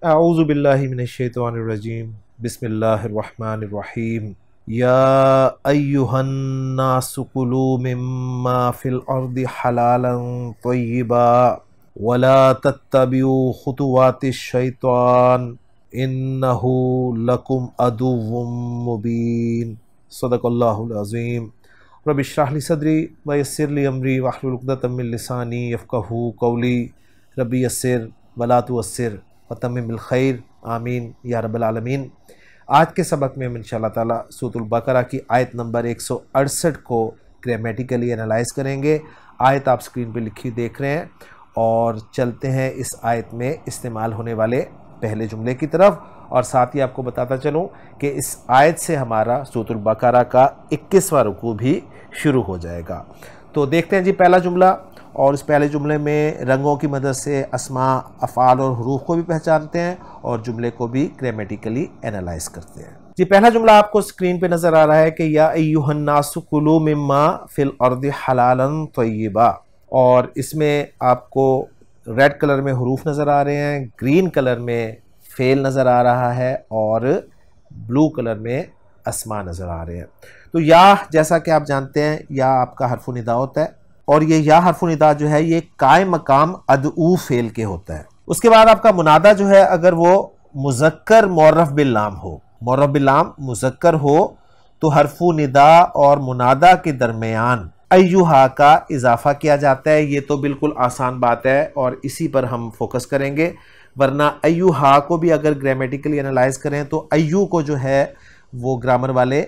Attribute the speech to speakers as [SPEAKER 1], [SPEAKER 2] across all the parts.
[SPEAKER 1] अऊज़ु बिल्लाहि मिनश्शैतानिर्रजीम बिस्मिल्लाहिर्रहमानिर्रहीम या अय्युहन्नासु कुलू मिम्मा फिल अर्दि हलालन तय्यिबा वला तत्तबिउ खुतुवातिश शैतान इन्नहु लकुम अदुव्वुम मुबीन। सदक़ल्लाहुल अज़ीम। रब्बि इश्रह ली सदरी व यस्सिर ली अमरी वहलुल उक़दतम मिन लिसानी यफ़क़हू क़ौली। रब्बि यस्सिर वला तुअस्सिर वतम्मिमिल खैर आमीन या रब्बल आलमीन। आज के सबक में हम इंशाअल्लाह ताला सूरतुल बकरा की आयत नंबर 168 को ग्रामेटिकली एनालाइज करेंगे। आयत आप स्क्रीन पे लिखी देख रहे हैं और चलते हैं इस आयत में इस्तेमाल होने वाले पहले जुमले की तरफ। और साथ ही आपको बताता चलूँ कि इस आयत से हमारा सूरतुल बकरा का 21वां रुकू भी शुरू हो जाएगा। तो देखते हैं जी पहला जुमला। और इस पहले जुमले में रंगों की मदद से अस्मा, अफ़ाल और हुरूफ को भी पहचानते हैं और जुमले को भी ग्रामेटिकली एनालाइज करते हैं। जी पहला जुमला आपको स्क्रीन पे नज़र आ रहा है कि या अय्युहन्नासु कुलू मिम्मा फिल अर्दि हलालन तय्यिबा। और इसमें आपको रेड कलर में हुरूफ नज़र आ रहे हैं, ग्रीन कलर में फ़ेल नज़र आ रहा है और ब्लू कलर में अस्मा नज़र आ रहे हैं। तो या जैसा कि आप जानते हैं या आपका हर्फ़ निदा होता है और ये या हर्फ़ निदा जो है ये कायम मकाम अदऊ फ़ेल के होता है। उसके बाद आपका मुनादा जो है अगर वो मुज़क्कर मुअर्रफ़ बिल लाम हो, मुअर्रफ़ बिल लाम मुज़क्कर हो तो हर्फ़ निदा और मुनादा के दरमियान अय्युहा का इजाफा किया जाता है। ये तो बिल्कुल आसान बात है और इसी पर हम फोकस करेंगे। वरना अय्युहा को भी अगर ग्रामेटिकली एनालाइज करें तो अय्यू को जो है वो ग्रामर वाले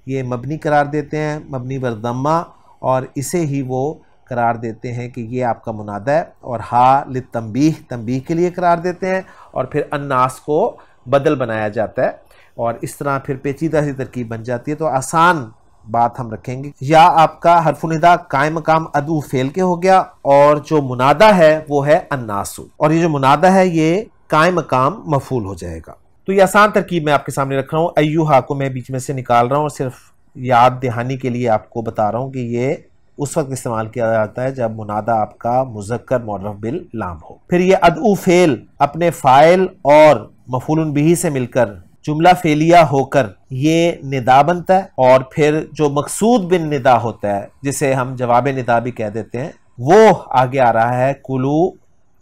[SPEAKER 1] ये मबनी करार देते हैं, मबनी बर दम्मा, और इसे ही वो करार देते हैं कि ये आपका मुनादा है। और हा लित तंबीह, तंबीह के लिए करार देते हैं और फिर अन्नास को बदल बनाया जाता है और इस तरह फिर पेचीदा सी तरकीब बन जाती है। तो आसान बात हम रखेंगे। या आपका हर्फ़ निदा कायम मकाम अदू फ़ेल के हो गया और जो मुनादा है वो है अन्नासु, और ये जो मुनादा है ये कायम मकाम मफ़ूल हो जाएगा। तो ये आसान तरकीब मैं आपके सामने रख रहा हूँ। अय्युहा को मैं बीच में से निकाल रहा हूँ और सिर्फ याद दहानी के लिए आपको बता रहा हूँ कि ये उस वक्त इस्तेमाल किया जाता है जब मुनादा आपका मुज़क्कर मुअर्रफ़ बिल लाम हो। फिर ये अदऊ फ़ेल अपने फ़ाइल और मफ़ूलुन बिही से मिलकर जुमला फ़ेलिया होकर ये निदा बनता है और फिर जो मकसूद बिन निदा होता है जिसे हम जवाब निदा भी कह देते हैं वो आगे आ रहा है कुलू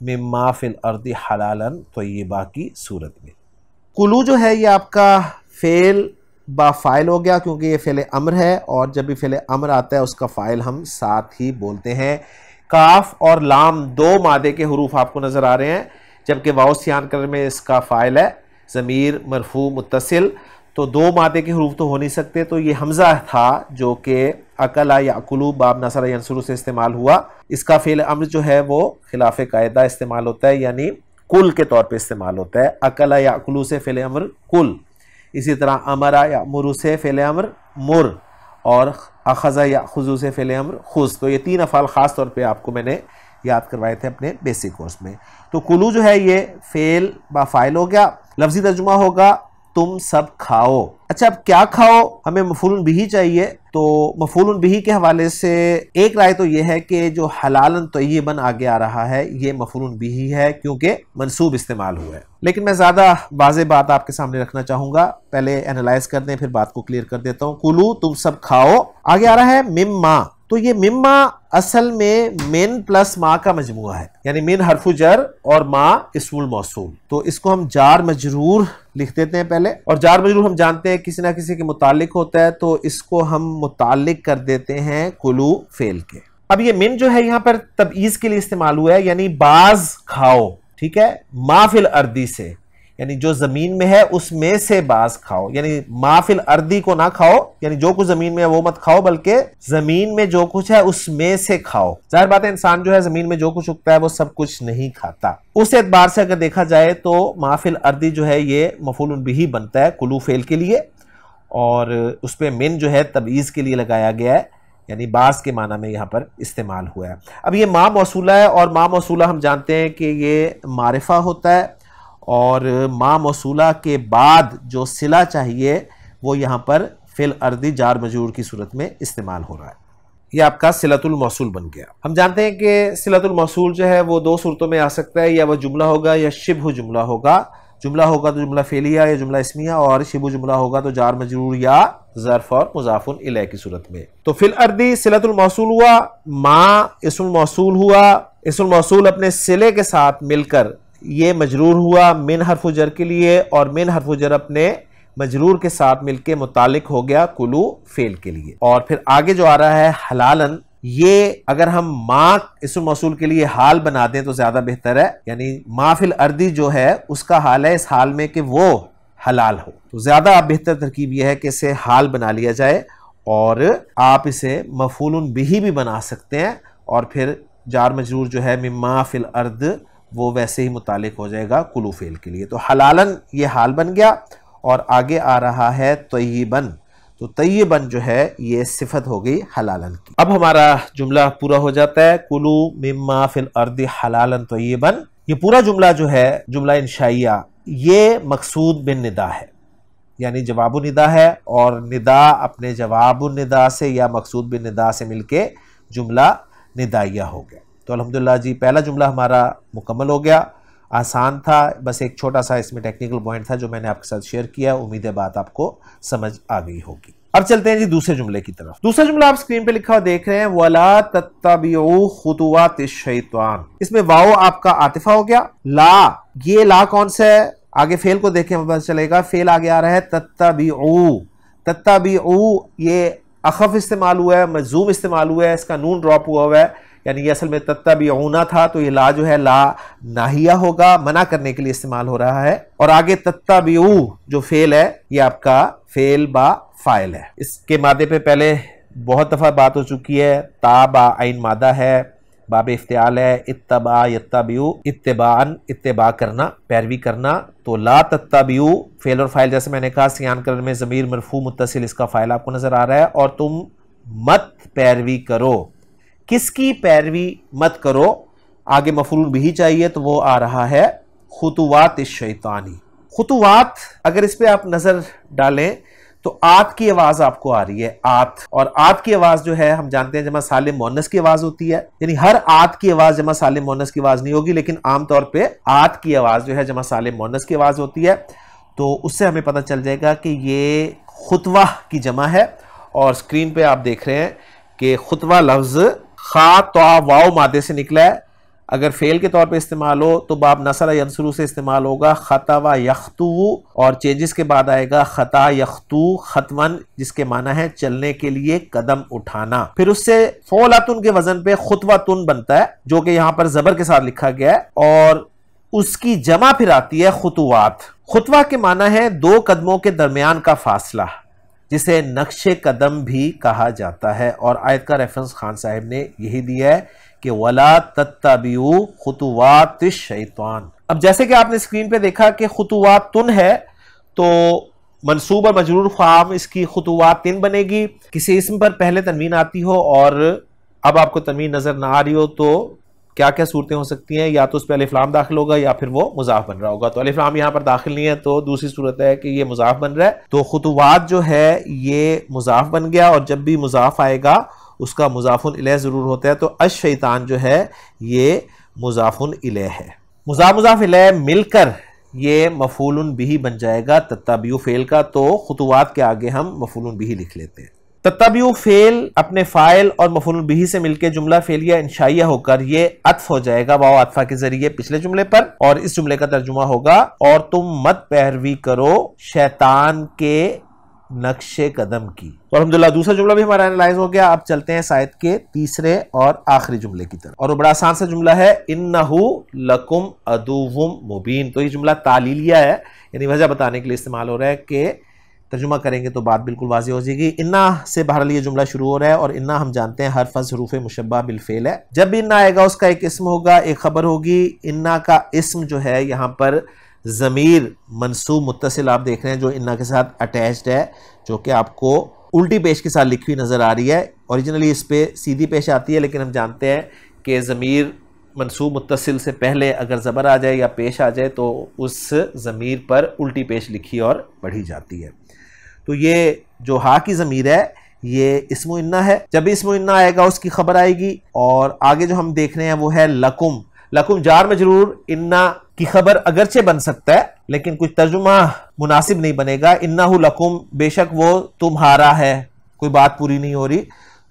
[SPEAKER 1] मिम्मा फिल अर्दि हलालन तय्यिबा की सूरत में। कुलू जो है ये आपका फ़ेल बा फ़ाइल हो गया क्योंकि ये फ़ेल अम्र है और जब भी फ़ेल अम्र आता है उसका फ़ाइल हम साथ ही बोलते हैं। काफ और लाम दो मादे के हुरूफ आपको नज़र आ रहे हैं जबकि वाव सियान कलर में इसका फ़ाइल है ज़मीर मरफू मुत्तसिल। तो दो मादे के हुरूफ तो हो नहीं सकते, तो ये हमज़ा था जो कि अकला याकुलू बाब नसर यंसुरु से इस्तेमाल हुआ। इसका फ़ेल अम्र जो है वो खिलाफ कायदा इस्तेमाल होता है, यानी कुल के तौर पे इस्तेमाल होता है। अकला याकुलू से फ़ेल अम्र कुल, इसी तरह अमरा या मुरु से फ़ेल अम्र मुर और अखज़ा या खुजू से फ़ेल अम्र खुज। तो ये तीन अफ़ाल ख़ास तौर पे आपको मैंने याद करवाए थे अपने बेसिक कोर्स में। तो कुलू जो है ये फ़ेल बा फ़ाइल हो गया। लफ्ज़ी तर्जुमा होगा तुम सब खाओ। अच्छा, अब क्या खाओ, हमें मफ़ूलुन बिही चाहिए। तो मफ़ूलुन बिही के हवाले से एक राय तो ये है कि जो हलालन तय्यिबन आगे आ रहा है ये मफ़ूलुन बिही है क्योंकि मंसूब इस्तेमाल हुआ है। लेकिन मैं ज़्यादा वाज़ेह बात आपके सामने रखना चाहूँगा, पहले एनालाइज कर दें फिर बात को क्लियर कर देता हूँ। कुलू तुम सब खाओ, आगे आ रहा है मिम्मा। तो ये मिम्मा असल में मिन प्लस मा का मजमुआ है, यानी मिन हरफु जर और मा इस्मुल मौसूल। तो इसको हम जार मजरूर लिख देते हैं पहले, और जार मजरूर हम जानते हैं किसी ना किसी के मुतालिक होता है, तो इसको हम मुतालिक कर देते हैं कुलू फ़ेल के। अब ये मिन जो है यहाँ पर तबईज़ के लिए इस्तेमाल हुआ है, यानी बाज खाओ, ठीक है। माफिल अर्दी से, यानी जो जमीन में है उसमें से बाज खाओ, यानी माफिल अर्दी को ना खाओ, यानी जो कुछ जमीन में है वो मत खाओ बल्कि जमीन में जो कुछ है उसमें से खाओ। जाहिर बात है इंसान जो है जमीन में जो कुछ उगता है वो सब कुछ नहीं खाता। उस एतबार से अगर देखा जाए तो माफिल अर्दी जो है ये मफ़ूलुन बिही बनता है कुलू फ़ेल के लिए, और उस पर मिन जो है तबईज़ के लिए लगाया गया है, यानी बास के माना में यहाँ पर इस्तेमाल हुआ है। अब ये मा मौसूला है और मा मौसूला हम जानते हैं कि ये मारिफा होता है और मा मौसूला के बाद जो सिला चाहिए वो यहाँ पर फिल अर्दी जार मजरूर की सूरत में इस्तेमाल हो रहा है। ये आपका सिलतुल मौसूल बन गया। हम जानते हैं कि सिलतुल मौसूल जो है वो दो सूरतों में आ सकता है, या वह जुमला होगा या शिब्ह जुमला होगा। जुमला होगा तो जुमला फेलिया या जुमला इस्मिया, और शिबु जुमला होगा तो जार मजरूर या ज़र्फ और मुज़ाफुन इलैह की सूरत में। तो फिल अर्दी सिलतुल मौसूल हुआ, मा इस्मुल मौसूल हुआ, इस्मुल मौसूल अपने सिले के साथ मिलकर ये मजरूर हुआ मिन हर्फ जर के लिए, और मिन हर्फ जर अपने मजरूर के साथ मिलके मुतालिक हो गया कुलू फेल के लिए। और फिर आगे जो आ रहा है हलालन, ये अगर हम मा इस्मुल मौसूल के लिए हाल बना दें तो ज्यादा बेहतर है, यानी मा फिल अर्दी जो है उसका हाल है इस हाल में कि वो हलाल हो, तो ज्यादा बेहतर तरकीब यह है कि इसे हाल बना लिया जाए, और आप इसे मफूलुन बिही भी बना सकते हैं, और फिर जार मजरूर जो है मिम्मा फिल अर्द वो वैसे ही मुतालिक हो जाएगा कुलू फेल के लिए। तो हलालन ये हाल बन गया, और आगे आ रहा है तय्यिबन, तो तय्यिबन जो है ये सिफत हो गई हलालन की। अब हमारा जुमला पूरा हो जाता है, कुलू मिम्मा फिल अर्दी हलालन तय्यिबन। ये पूरा जुमला जो है जुमला इंशाइया, ये मकसूद बिन निदा है, यानी जवाबु निदा है, और निदा अपने जवाबु निदा से या मकसूद बिन निदा से मिलके जुमला निदाइया हो गया। तो अल्हम्दुलिल्लाह जी पहला जुमला हमारा मुकम्मल हो गया, आसान था, बस एक छोटा सा इसमें टेक्निकल पॉइंट था जो मैंने आपके साथ शेयर किया। उम्मीद है बात आपको समझ आ गई होगी। अब चलते हैं जी दूसरे जुमले की तरफ। दूसरा जुमला आप स्क्रीन पे लिखा हुआ देख रहे हैं, वला तत्तबिउ खुतुवातिश शैतान। इसमें वाओ आपका आतिफा हो गया, ला, ये ला कौन सा है, आगे फेल को देखें पता चलेगा, फेल आगे आ रहा है तत्तबिउ। तत्तबिउ ये अखफ इस्तेमाल हुआ है, मजूम इस्तेमाल हुआ है, इसका नून ड्रॉप हुआ है, यानी ये असल में तत्तबिऊना था, तो ये ला जो है ला नाहिया होगा, मना करने के लिए इस्तेमाल हो रहा है। और आगे तत्तबिऊ जो फेल है ये आपका फेल बा फाइल है। इसके मादे पे पहले बहुत दफा बात हो चुकी है, ता बा आइन मादा है, बाब इफ्तियाल है, इत्तबा यत्तबिऊ इत्तिबान, इत्तिबा करना, पैरवी करना। तो ला तत्तबिऊ फेल और फाइल, जैसे मैंने कहा सियान करने में ज़मीर मरफू मुत्तसिल इसका फाइल आपको नजर आ रहा है, और तुम मत पैरवी करो, किसकी पैरवी मत करो, आगे मफूल बिही चाहिए तो वो आ रहा है खुतुवात शैतानी। खुतुवात अगर इस पे आप नजर डालें तो आत की आवाज आपको आ रही है, आत, और आत की आवाज जो है हम जानते हैं जमा सालिम मोनस की आवाज होती है, यानी हर आत की आवाज जमा सालिम मोनस की आवाज नहीं होगी, लेकिन आमतौर पे आत की आवाज जो है जमा सालिम मोनस की आवाज होती है। तो उससे हमें पता चल जाएगा कि ये खुतवा की जमा है। और स्क्रीन पे आप देख रहे हैं कि खुतवा लफ्ज खा तो वाव मादे से निकला है, अगर फेल के तौर पे इस्तेमाल हो तो बाब नसरा यंसुरु से इस्तेमाल होगा खतवा यख्तु, और चेंजेस के बाद आएगा खता यख्तु खतवन, जिसके माना है चलने के लिए कदम उठाना। फिर उससे फौलातुन के वजन पे खुतवातुन बनता है, जो कि यहाँ पर जबर के साथ लिखा गया है, और उसकी जमा फिर आती है खुतुवात। खुतवा के माना है दो कदमों के दरमियान का फासला, जिसे नक्शे कदम भी कहा जाता है। और आयत का रेफरेंस खान साहब ने यही दिया है कि वला तत्तबिउ खुतुवातिश शैतान। अब जैसे कि आपने स्क्रीन पे देखा कि खुतुवातुन है, तो मंसूब और मजरूर फाम इसकी खुतुवातिन बनेगी। किसी इसम पर पहले तनवीन आती हो और अब आपको तनवीन नजर ना आ रही हो तो क्या क्या सूरतें हो सकती हैं, या तो उस पर अलिफ लाम दाखिल होगा या फिर वो मुजाफ बन रहा होगा। तो अलिफ लाम यहाँ पर दाखिल नहीं है, तो दूसरी सूरत है कि ये मुजाफ बन रहा है, तो खुतुवात जो है ये मुजाफ बन गया, और जब भी मुजाफ आएगा उसका मुजाफुन इलैह जरूर होता है। तो अश शैतान जो है ये मुजाफुन इलैह है। मुजाफ इलैह मिलकर ये मफूलुन बिही बन जाएगा तत्तबिउ फेल का, तो खुतुवात के आगे हम मफूलुन बिही लिख लेते हैं। तत्तबिउ फेल अपने फाइल और मफूलुन बिही से मिलकर जुमला फेलिया इंशाइया होकर ये अत्फ हो जाएगा वाव अत्फा के जरिए पिछले जुमले पर, और इस जुमले का तर्जुमा होगा और तुम मत पैरवी करो शैतान के नक्शे कदम की। तो अल्हम्दुलिल्लाह दूसरा जुमला भी हमारा एनालाइज हो गया। अब चलते हैं शायद के तीसरे और आखिरी जुमले की तरफ, और वो बड़ा आसान सा जुमला है, इन्नहु लकुम अदुव्वुम मुबीन। तो ये जुमला तालीलिया है, यानी वजह बताने के लिए इस्तेमाल हो रहा है, कि तर्जुमा करेंगे तो बात बिल्कुल वाज़ी हो जाएगी। इन्ना से बहरहाल ये जुमला शुरू हो रहा है, और इन्ना हम जानते हैं हर फज हरूफ मुशब्बा बिल फेल है। जब भी इन्ना आएगा उसका एक इस्म होगा, एक खबर होगी। इन्ना का इस्म जो है यहाँ पर ज़मीर मनसूब मुत्तसिल आप देख रहे हैं जो इन्ना के साथ अटैच्ड है, जो कि आपको उल्टी पेश के साथ लिखी हुई नज़र आ रही है। ओरिजिनली इस पे सीधी पेश आती है, लेकिन हम जानते हैं कि ज़मीर मनसूब मुत्तसिल से पहले अगर ज़बर आ जाए या पेश आ जाए तो उस ज़मीर पर उल्टी पेश लिखी और पढ़ी जाती है। तो ये जो हा की ज़मीर है ये इस्मु इन्ना है। जब इस्मु इन्ना आएगा उसकी खबर आएगी, और आगे जो हम देख रहे हैं वो है लकुम। लकुम जार मजरूर इन्ना की खबर अगरचे बन सकता है, लेकिन कुछ तर्जुमा मुनासिब नहीं बनेगा। इन्नाहु लकुम, बेशक वो तुम्हारा है, कोई बात पूरी नहीं हो रही।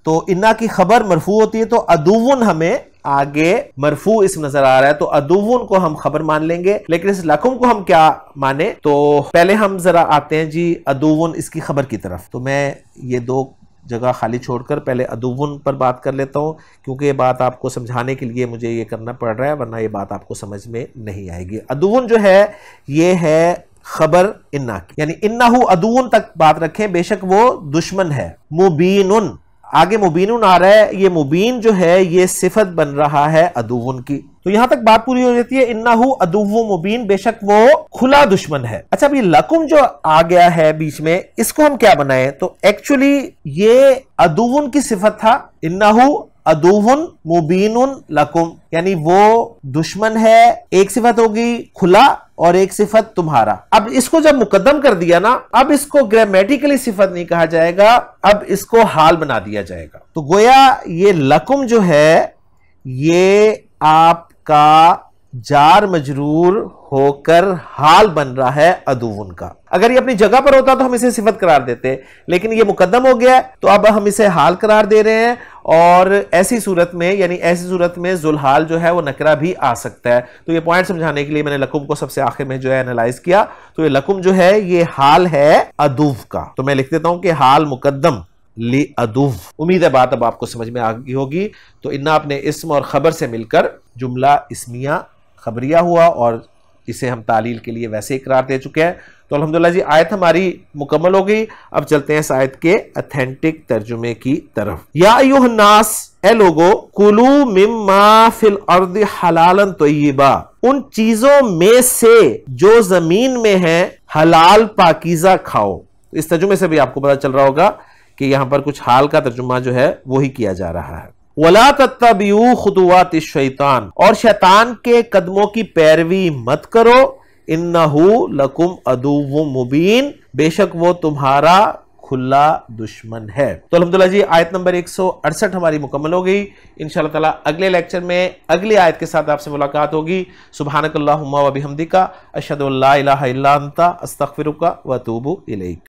[SPEAKER 1] तो इन्ना की खबर मरफू होती है, तो अदुवन हमें आगे मरफू इसम नजर आ रहा है, तो अदुवन को हम खबर मान लेंगे। लेकिन इस लकुम को हम क्या माने, तो पहले हम जरा आते हैं जी अदुवन इसकी खबर की तरफ। तो मैं ये दो जगह खाली छोड़कर पहले अदुवन पर बात कर लेता हूं, क्योंकि ये बात आपको समझाने के लिए मुझे ये करना पड़ रहा है, वरना ये बात आपको समझ में नहीं आएगी। अदुवन जो है ये है खबर इन्ना की, यानी इन्नाहु अदुवन तक बात रखें, बेशक वो दुश्मन है। मुबीनुन, आगे मुबीनुन आ रहा है, ये मुबीन जो है ये सिफत बन रहा है अदुवन की। तो यहां तक बात पूरी हो जाती है। इन्नाहु अदुव्वु मुबीन, बेशक वो खुला दुश्मन है। अच्छा, अभी लकुम जो आ गया है बीच में, इसको हम क्या बनाएं, तो एक्चुअली ये अदुवन की सिफत था। इन्नाहु अदुवन मुबीनुन लकुम, यानी वो दुश्मन है, एक सिफत होगी खुला और एक सिफत तुम्हारा। अब इसको जब मुकद्दम कर दिया ना, अब इसको ग्रामेटिकली सिफत नहीं कहा जाएगा, अब इसको हाल बना दिया जाएगा। तो गोया ये लकुम जो है ये आपका जार मजरूर होकर हाल बन रहा है अदुवन का। अगर ये अपनी जगह पर होता तो हम इसे सिफत करार देते, लेकिन ये मुकद्दम हो गया तो अब हम इसे हाल करार दे रहे हैं। और ऐसी सूरत में, यानी ऐसी सूरत में जुलहाल जो है वो नकरा भी आ सकता है। तो ये पॉइंट समझाने के लिए मैंने लकुम को सबसे आखिर में जो है एनालाइज किया। तो ये लकुम जो है ये हाल है अदुव का। तो मैं लिख देता हूं कि हाल मुकद्दम ली अदुव। उम्मीद है बात अब आपको समझ में आ गई होगी। तो इन्ना अपने इस्म और खबर से मिलकर जुमला इस्मिया खबरिया हुआ, और इसे हम तालील के लिए वैसे इकरार दे चुके हैं। तो अल्हम्दुलिल्लाह जी, आयत हमारी मुकम्मल हो गई। अब चलते हैं इस आयत के ऑथेंटिक तर्जुमे की तरफ। या अय्युहन्नास, ए लोगो, कुलू मिम्मा फिल अर्दि हलालन तय्यिबा, उन चीजों में से जो जमीन में है हलाल पाकीज़ा खाओ। तो इस तर्जुमे से भी आपको पता चल रहा होगा कि यहां पर कुछ हाल का तर्जुमा जो है वही किया जा रहा है। वला तत्तबिऊ खुतुवातिश शैतान, और शैतान के कदमों की पैरवी मत करो। इन्नहु लकुम अदुव्वुम मुबीन, बेशक वो तुम्हारा खुला दुश्मन है। तो अल्हम्दुलिल्लाह जी, आयत नंबर 168 हमारी मुकम्मल हो गई। इंशाअल्लाह ताला अगले लेक्चर में अगली आयत के साथ आपसे मुलाकात होगी। सुब्हानकल्लाहुम्मा व बिहम्दिका, अशहदु अल्ला इलाहा इल्ला अंता, अस्तगफिरुका व अतूबु इलैक।